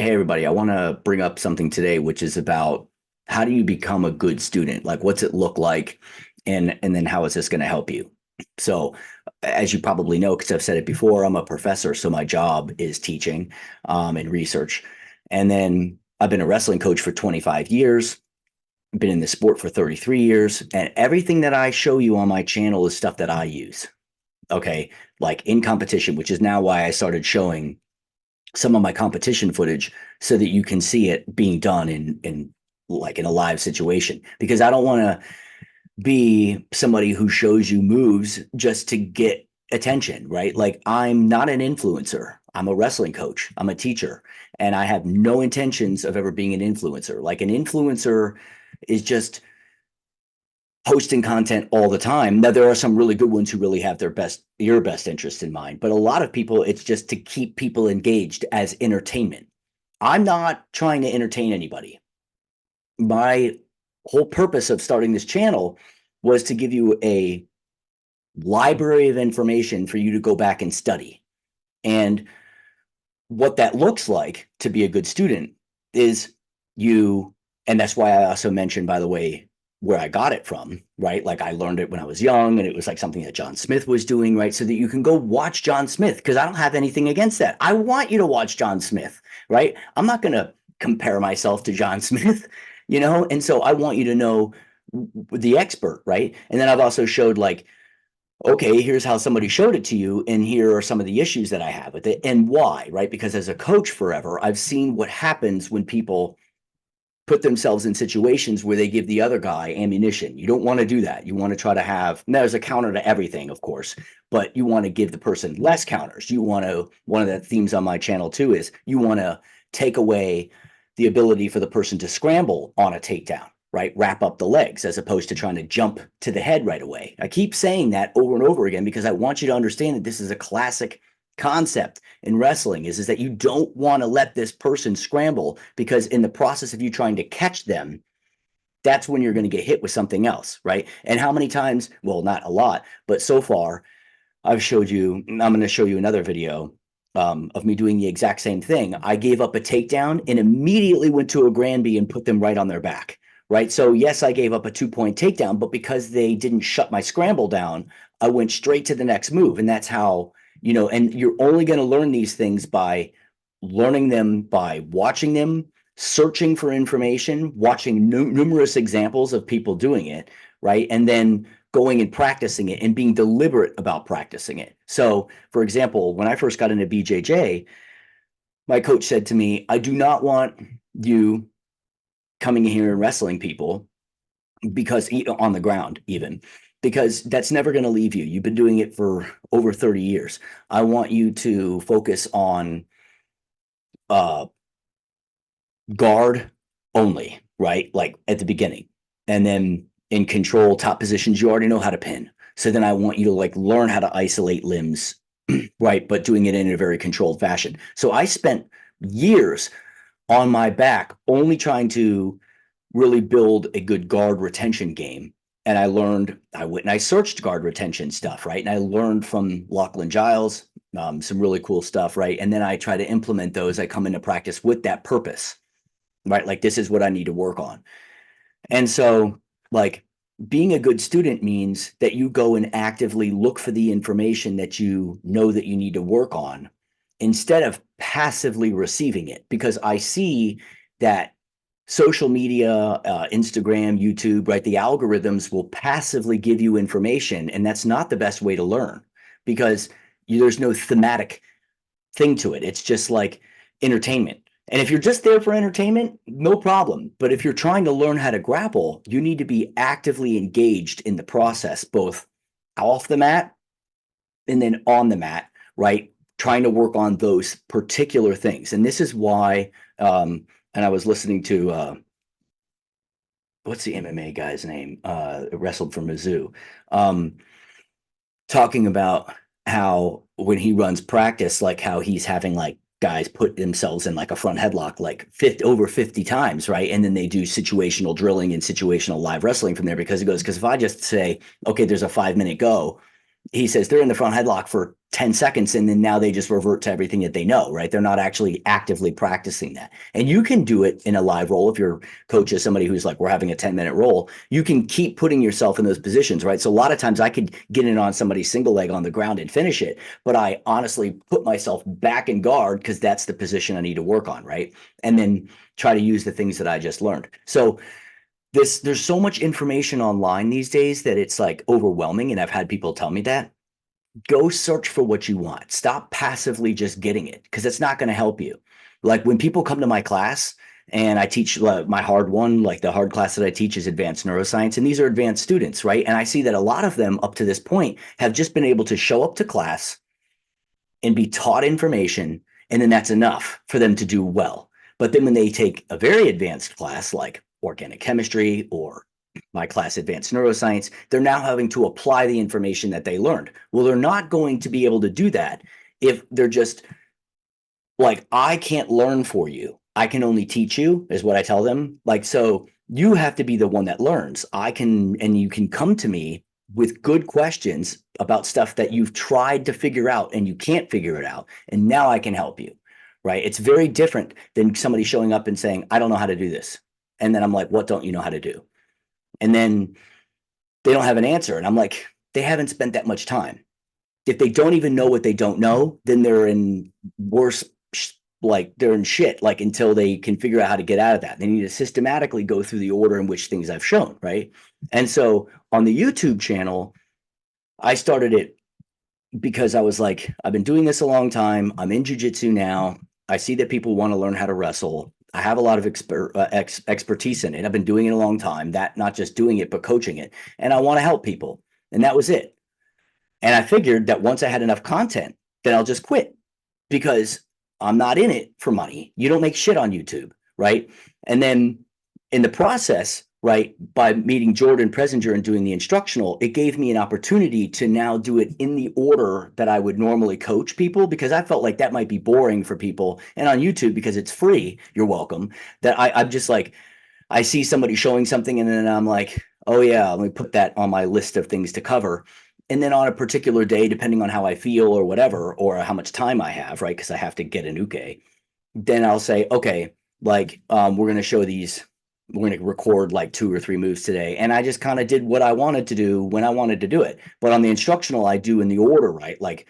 Hey everybody, I want to bring up something today, which is about how do you become a good student? Like, what's it look like, and then how is this going to help you? So, as you probably know, because I've said it before, I'm a professor, so my job is teaching and research. And then I've been a wrestling coach for 25 years, been in the sport for 33 years, and everything that I show you on my channel is stuff that I use. Okay, like in competition, which is now why I started showing some of my competition footage so that you can see it being done in like in a live situation, because I don't want to be somebody who shows you moves just to get attention, right? Like, I'm not an influencer. I'm a wrestling coach. I'm a teacher, and I have no intentions of ever being an influencer. Like, an influencer is just posting content all the time. Now, there are some really good ones who really have your best interest in mind, but a lot of people, it's just to keep people engaged as entertainment. I'm not trying to entertain anybody. My whole purpose of starting this channel was to give you a library of information for you to go back and study. And what that looks like to be a good student is you, and that's why I also mentioned, by the way, where I got it from, right? Like, I learned it when I was young, and it was like something that John Smith was doing, right? So that you can go watch John Smith, because I don't have anything against that. I want you to watch John Smith, right? I'm not going to compare myself to John Smith, And so I want you to know the expert, right? And then I've also showed, like, okay, here's how somebody showed it to you, and here are some of the issues that I have with it and why, right? Because as a coach forever, I've seen what happens when people put themselves in situations where they give the other guy ammunition. You don't want to do that. You want to try to have, now, there's a counter to everything, of course, but you want to give the person less counters. You want to, one of the themes on my channel too is you want to take away the ability for the person to scramble on a takedown, right? Wrap up the legs as opposed to trying to jump to the head right away. I keep saying that over and over again because I want you to understand that this is a classic concept in wrestling is that you don't want to let this person scramble, because in the process of you trying to catch them, that's when you're going to get hit with something else, right? And how many times, well, not a lot, but so far I've showed you, I'm going to show you another video of me doing the exact same thing. I gave up a takedown and immediately went to a Granby and put them right on their back, right? So yes, I gave up a 2-point takedown, but because they didn't shut my scramble down, I went straight to the next move. And that's how, and you're only going to learn these things by learning them, by watching them, searching for information, watching numerous examples of people doing it, right? And then going and practicing it and being deliberate about practicing it. So, for example, when I first got into BJJ, my coach said to me, I do not want you coming in here and wrestling people, because on the ground, even, because that's never going to leave you. You've been doing it for over 30 years. I want you to focus on uh, guard only, right? Like at the beginning. And then in control top positions, you already know how to pin. So then I want you to like learn how to isolate limbs, right? But doing it in a very controlled fashion. So I spent years on my back only trying to really build a good guard retention game. And I went and I searched guard retention stuff, right? And I learned from Lachlan Giles, some really cool stuff, right? And then I try to implement those. I come into practice with that purpose, right? Like, this is what I need to work on. And so, like, being a good student means that you go and actively look for the information that you know that you need to work on instead of passively receiving it. Because I see that social media, Instagram, YouTube, right? The algorithms will passively give you information, and that's not the best way to learn, because there's no thematic thing to it. It's just like entertainment. And if you're just there for entertainment, no problem. But if you're trying to learn how to grapple, you need to be actively engaged in the process, both off the mat and then on the mat, right? Trying to work on those particular things. And this is why, and I was listening to, what's the MMA guy's name? Wrestled for Mizzou. Talking about how when he runs practice, like how he's having like guys put themselves in like a front headlock like over 50 times, right? And then they do situational drilling and situational live wrestling from there, because he goes, because if I just say, okay, there's a 5-minute go, he says they're in the front headlock for 10 seconds and then now they just revert to everything that they know, right? They're not actually actively practicing that. And you can do it in a live roll. If your coach is somebody who's like, we're having a 10-minute roll, you can keep putting yourself in those positions, right? So a lot of times I could get in on somebody's single leg on the ground and finish it, but I honestly put myself back in guard because that's the position I need to work on, right? And then try to use the things that I just learned. So there's so much information online these days that it's like overwhelming. And I've had people tell me that. Go search for what you want. Stop passively just getting it because it's not going to help you. Like when people come to my class and I teach my hard one, like the hard class that I teach is advanced neuroscience, and these are advanced students, right? And I see that a lot of them up to this point have just been able to show up to class and be taught information, and then that's enough for them to do well. But then when they take a very advanced class like organic chemistry or my class advanced neuroscience, they're now having to apply the information that they learned. Well, they're not going to be able to do that if they're just like, I can't learn for you. I can only teach you, is what I tell them. Like, so you have to be the one that learns. I can, and you can come to me with good questions about stuff that you've tried to figure out and you can't figure it out. And now I can help you, right? It's very different than somebody showing up and saying, I don't know how to do this. And then I'm like, what don't you know how to do? And then they don't have an answer. And I'm like, they haven't spent that much time. If they don't even know what they don't know, then they're in worse, like they're in shit, like until they can figure out how to get out of that. They need to systematically go through the order in which things I've shown, right? And so on the YouTube channel, I started it because I was like, I've been doing this a long time. I'm in jiu-jitsu now. I see that people want to learn how to wrestle. I have a lot of expertise in it. I've been doing it a long time, that not just doing it, but coaching it. And I want to help people. And that was it. And I figured that once I had enough content, then I'll just quit because I'm not in it for money. You don't make shit on YouTube, right? And then in the process, right, by meeting Jordan Presinger and doing the instructional, it gave me an opportunity to now do it in the order that I would normally coach people, because I felt like that might be boring for people. And on YouTube, because it's free, you're welcome, that I'm just like, I see somebody showing something and then I'm like, oh yeah, let me put that on my list of things to cover. And then on a particular day, depending on how I feel or whatever, or how much time I have, right, because I have to get an uke, then I'll say, okay, like we're going to show these, we're going to record like 2 or 3 moves today. And I just kind of did what I wanted to do when I wanted to do it. But on the instructional, I do in the order, right? Like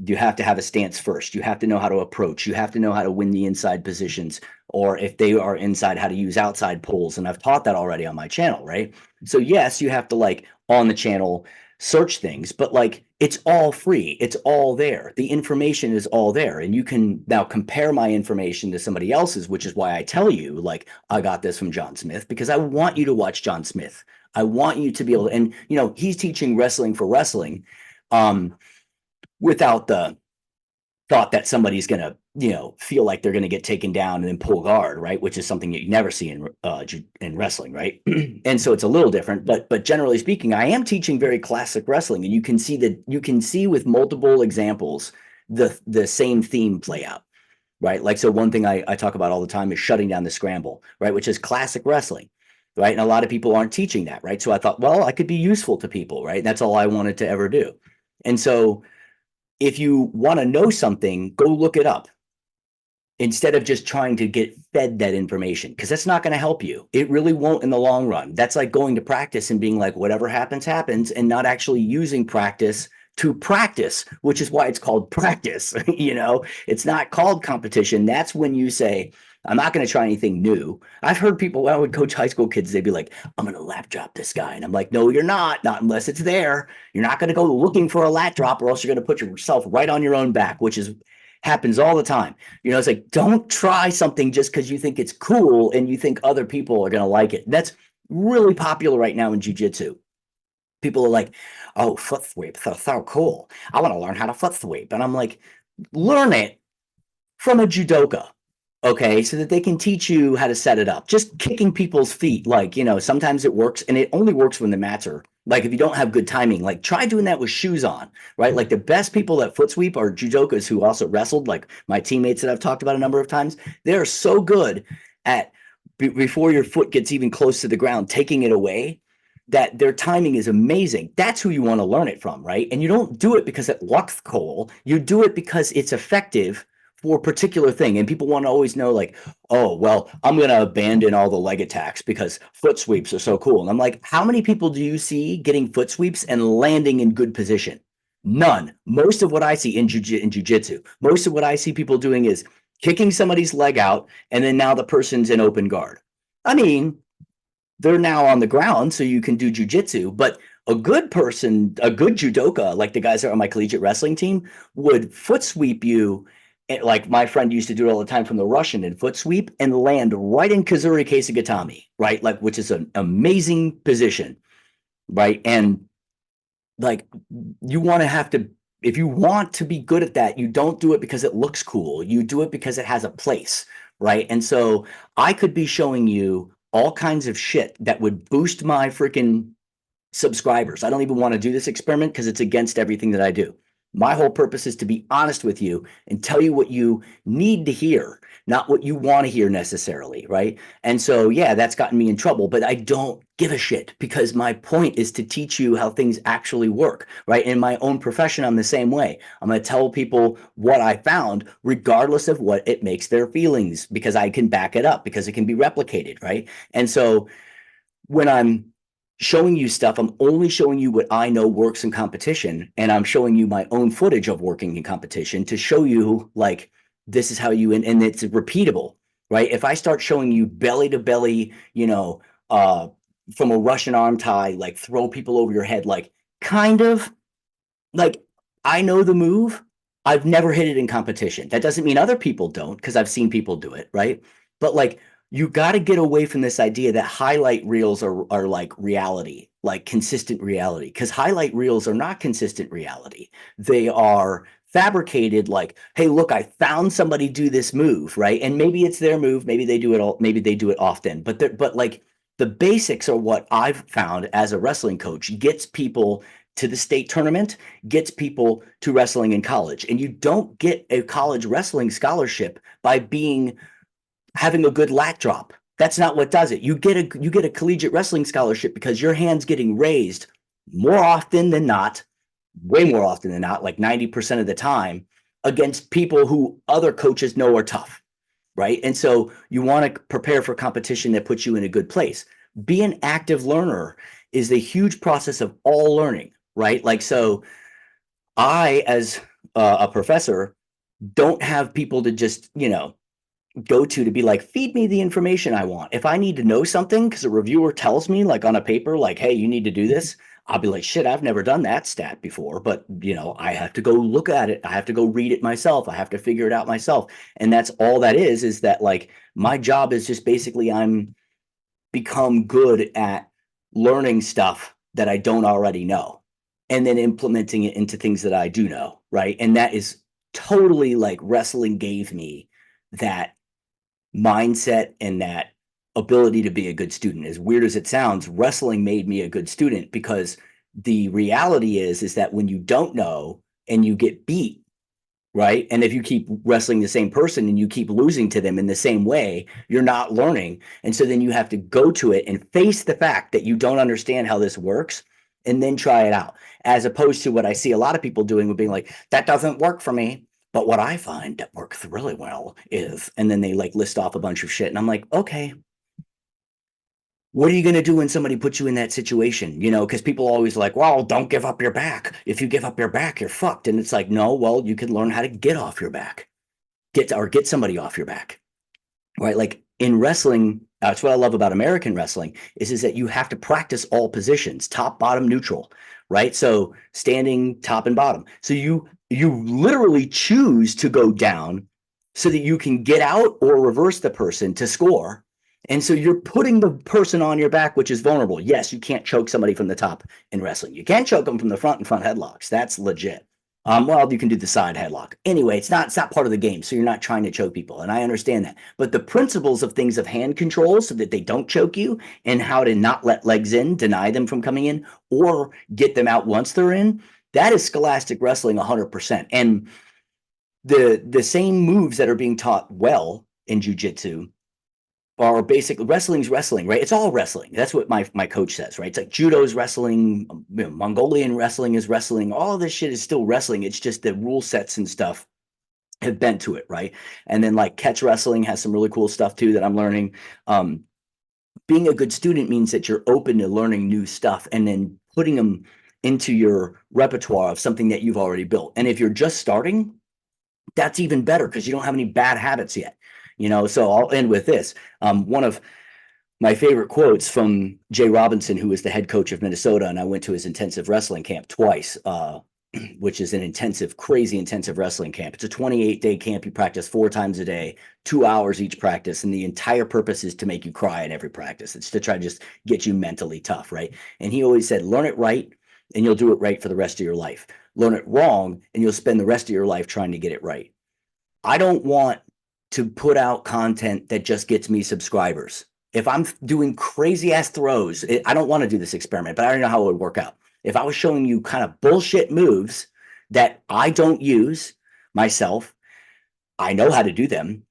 you have to have a stance first. You have to know how to approach. You have to know how to win the inside positions, or if they are inside, how to use outside pulls. And I've taught that already on my channel, right? So yes, you have to like on the channel search things, but like it's all free. It's all there. The information is all there. And you can now compare my information to somebody else's, which is why I tell you, like, I got this from John Smith, because I want you to watch John Smith. I want you to be able to, and you know, he's teaching wrestling for wrestling, without the thought that somebody's going to, you know, feel like they're going to get taken down and then pull guard, right? Which is something that you never see in wrestling, right? And so it's a little different, but generally speaking, I am teaching very classic wrestling, and you can see with multiple examples the same theme play out, right? Like, so one thing I talk about all the time is shutting down the scramble, right? Which is classic wrestling, right? And a lot of people aren't teaching that, right? So I thought, well, I could be useful to people, right? That's all I wanted to ever do. And so if you want to know something, go look it up instead of just trying to get fed that information, because that's not going to help you. It really won't in the long run. That's like going to practice and being like, whatever happens, happens, and not actually using practice to practice, which is why it's called practice. You know, it's not called competition. That's when you say, I'm not going to try anything new. I've heard people, when I would coach high school kids, they'd be like, I'm going to lap drop this guy. And I'm like, no, you're not unless it's there. You're not going to go looking for a lat drop, or else you're going to put yourself right on your own back, which is happens all the time. You know, it's like, don't try something just because you think it's cool and you think other people are going to like it. That's really popular right now in jiu-jitsu. People are like, oh, foot sweep, so cool. I want to learn how to foot sweep. And I'm like, learn it from a judoka. Okay, so that they can teach you how to set it up. Just kicking people's feet, like, you know, sometimes it works, and it only works when the mats are, like, if you don't have good timing, like, try doing that with shoes on, right? Like, the best people that foot sweep are judokas who also wrestled, like my teammates that I've talked about a number of times. They're so good at, before your foot gets even close to the ground, taking it away, that their timing is amazing. That's who you want to learn it from, right? And you don't do it because it looks cool. You do it because it's effective for a particular thing. And people want to always know, like, oh, well, I'm going to abandon all the leg attacks because foot sweeps are so cool. And I'm like, how many people do you see getting foot sweeps and landing in good position? None. Most of what I see in jiu-jitsu, most of what I see people doing is kicking somebody's leg out, and then now the person's in open guard. I mean, they're now on the ground, so you can do jujitsu. But a good person, a good judoka, like the guys that are on my collegiate wrestling team, would foot sweep you. Like my friend used to do it all the time from the Russian and foot sweep and land right in Kazuri Keisugatami, right? Like, which is an amazing position, right? And like, you want to have to, if you want to be good at that, you don't do it because it looks cool. You do it because it has a place, right? And so I could be showing you all kinds of shit that would boost my freaking subscribers. I don't even want to do this experiment because it's against everything that I do. My whole purpose is to be honest with you and tell you what you need to hear, not what you want to hear necessarily, right? And so, yeah, that's gotten me in trouble, but I don't give a shit because my point is to teach you how things actually work, right? In my own profession, I'm the same way. I'm going to tell people what I found, regardless of what it makes their feelings, because I can back it up, because it can be replicated, right? And so when I'm showing you stuff, I'm only showing you what I know works in competition, and I'm showing you my own footage of working in competition to show you, like, this is how you, and it's repeatable, right? If I start showing you belly to belly, from a Russian arm tie, like throw people over your head, like, kind of, like, I know the move. I've never hit it in competition. That doesn't mean other people don't, because I've seen people do it, right? But like, you got to get away from this idea that highlight reels are like reality, like consistent reality, because highlight reels are not consistent reality. They are fabricated, like, hey, look, I found somebody do this move, right? And maybe it's their move, maybe they do it all, maybe they do it often, but like, the basics are what I've found as a wrestling coach gets people to the state tournament, gets people to wrestling in college. And you don't get a college wrestling scholarship by having a good lat drop. That's not what does it. You get a collegiate wrestling scholarship because your hand's getting raised more often than not, way more often than not, like 90% of the time, against people who other coaches know are tough, right? And so you want to prepare for competition that puts you in a good place. Be an active learner is the huge process of all learning, right? Like, so I, as a professor, don't have people to just, go to be like, feed me the information I want. If I need to know something because a reviewer tells me, like, on a paper, like, hey, you need to do this, I'll be like, shit, I've never done that stat before, but I have to go look at it. I have to go read it myself. I have to figure it out myself. And that's all that is that, like, my job is just basically I'm become good at learning stuff that I don't already know and then implementing it into things that I do know, right? And that is totally, like, wrestling gave me that mindset and that ability to be a good student. As weird as it sounds, wrestling made me a good student, because the reality is that when you don't know and you get beat, right? And if you keep wrestling the same person and you keep losing to them in the same way, you're not learning. And so then you have to go to it and face the fact that you don't understand how this works and then try it out. As opposed to what I see a lot of people doing with being like, that doesn't work for me. But what I find that works really well is, and then they like list off a bunch of shit. And I'm like, okay, what are you going to do when somebody puts you in that situation? Because people always like, well, don't give up your back. If you give up your back, you're fucked. And it's like, no, well, you can learn how to get off your back, get somebody off your back, right? Like in wrestling, that's what I love about American wrestling is that you have to practice all positions, top, bottom, neutral, right? So standing, top, and bottom. So you literally choose to go down so that you can get out or reverse the person to score. And so you're putting the person on your back, which is vulnerable. Yes, you can't choke somebody from the top in wrestling. You can choke them from the front and front headlocks. That's legit. Well, you can do the side headlock. Anyway, it's not part of the game, so you're not trying to choke people, and I understand that. But the principles of things of hand control so that they don't choke you, and how to not let legs in, deny them from coming in, or get them out once they're in, that is scholastic wrestling 100%. And the same moves that are being taught well in jiu-jitsu are basically wrestling's wrestling, right? It's all wrestling. That's what my coach says, right? It's like judo's wrestling, Mongolian wrestling is wrestling. All of this shit is still wrestling. It's just the rule sets and stuff have bent to it, right? And then like catch wrestling has some really cool stuff too that I'm learning. Being a good student means that you're open to learning new stuff and then putting them into your repertoire of something that you've already built. And if you're just starting, that's even better because you don't have any bad habits yet. So I'll end with this. One of my favorite quotes from Jay Robinson, who was the head coach of Minnesota, and I went to his intensive wrestling camp twice, which is an intensive, crazy intensive wrestling camp. It's a 28-day camp. You practice 4 times a day, 2 hours each practice, and the entire purpose is to make you cry at every practice. It's to try to just get you mentally tough, right? And he always said, learn it right, and you'll do it right for the rest of your life. Learn it wrong, and you'll spend the rest of your life trying to get it right. I don't want to put out content that just gets me subscribers. If I'm doing crazy ass throws, I don't want to do this experiment, but I don't know how it would work out. If I was showing you kind of bullshit moves that I don't use myself, I know how to do them.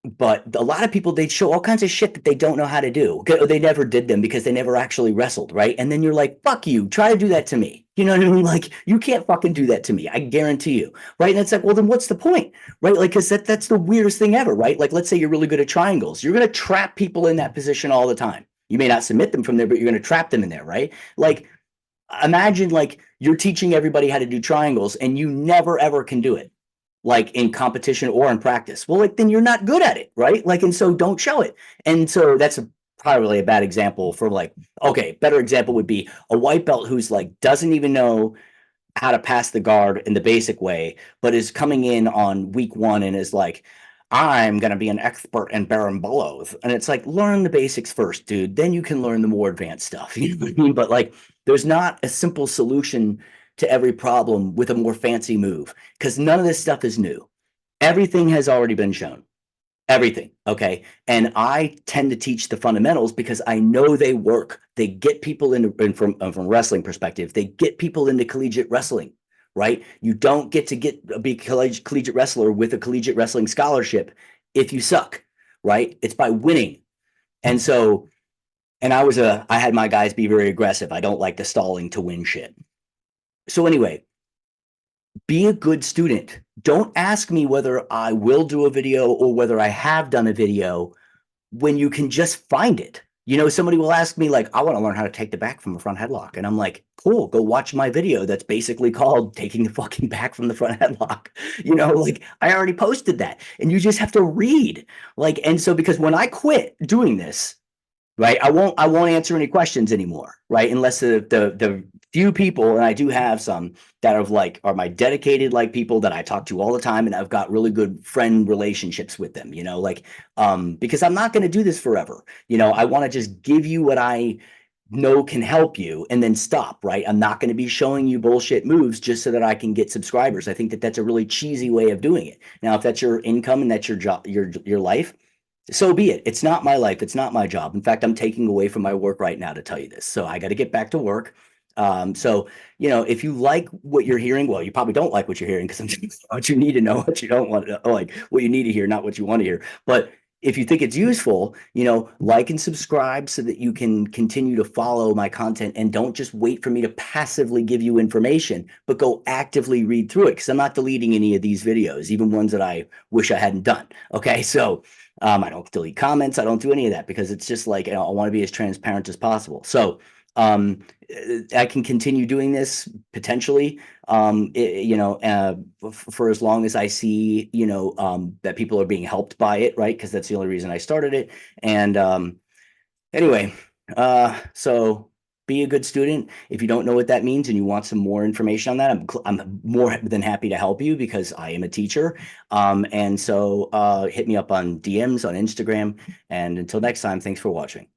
But a lot of people, they show all kinds of shit that they don't know how to do. They never did them because they never actually wrestled, right? And then you're like, fuck you, try to do that to me. You know what I mean? Like, you can't fucking do that to me. I guarantee you, right? And it's like, well, then what's the point, right? Like, because that's the weirdest thing ever, right? Like, let's say you're really good at triangles. You're going to trap people in that position all the time. You may not submit them from there, but you're going to trap them in there, right? Like, imagine like you're teaching everybody how to do triangles and you never ever can do it, like in competition or in practice. Well, like then you're not good at it, right? Like, and so don't show it. And so that's probably a bad example for like, okay, better example would be a white belt who's like doesn't even know how to pass the guard in the basic way, but is coming in on week 1 and is like, I'm going to be an expert in Baron-Bolos. And it's like, learn the basics first, dude. Then you can learn the more advanced stuff. You know what I mean? But like, there's not a simple solution to every problem with a more fancy move because none of this stuff is new. Everything has already been shown. Everything. Okay. And I tend to teach the fundamentals because I know they work. They get people into, from wrestling perspective, they get people into collegiate wrestling, right? You don't get to be a collegiate wrestler with a collegiate wrestling scholarship if you suck, right? It's by winning. And so, and I had my guys be very aggressive. I don't like the stalling to win shit. So anyway, be a good student. Don't ask me whether I will do a video or whether I have done a video when you can just find it. Somebody will ask me like, I want to learn how to take the back from the front headlock. And I'm like, cool, go watch my video. That's basically called taking the fucking back from the front headlock. Like I already posted that and you just have to read. Like, and so because when I quit doing this, right, I won't answer any questions anymore, right? Unless the few people, and I do have some that are my dedicated like people that I talk to all the time, and I've got really good friend relationships with them, because I'm not going to do this forever. I want to just give you what I know can help you and then stop, right? I'm not going to be showing you bullshit moves just so that I can get subscribers. I think that that's a really cheesy way of doing it. Now, if that's your income and that's your job, your life, so be it. It's not my life. It's not my job. In fact, I'm taking away from my work right now to tell you this. So I got to get back to work. So, if you like what you're hearing, well, you probably don't like what you're hearing because I'm what you need to know, what you don't want to like, what you need to hear, not what you want to hear. But if you think it's useful, like and subscribe so that you can continue to follow my content and don't just wait for me to passively give you information, but go actively read through it because I'm not deleting any of these videos, even ones that I wish I hadn't done. Okay. So, I don't delete comments. I don't do any of that because it's just like, I want to be as transparent as possible. So, I can continue doing this potentially, for as long as I see, that people are being helped by it, right? Because that's the only reason I started it. And anyway, so be a good student. If you don't know what that means and you want some more information on that, I'm more than happy to help you because I am a teacher. And so hit me up on DMs on Instagram. And until next time, thanks for watching.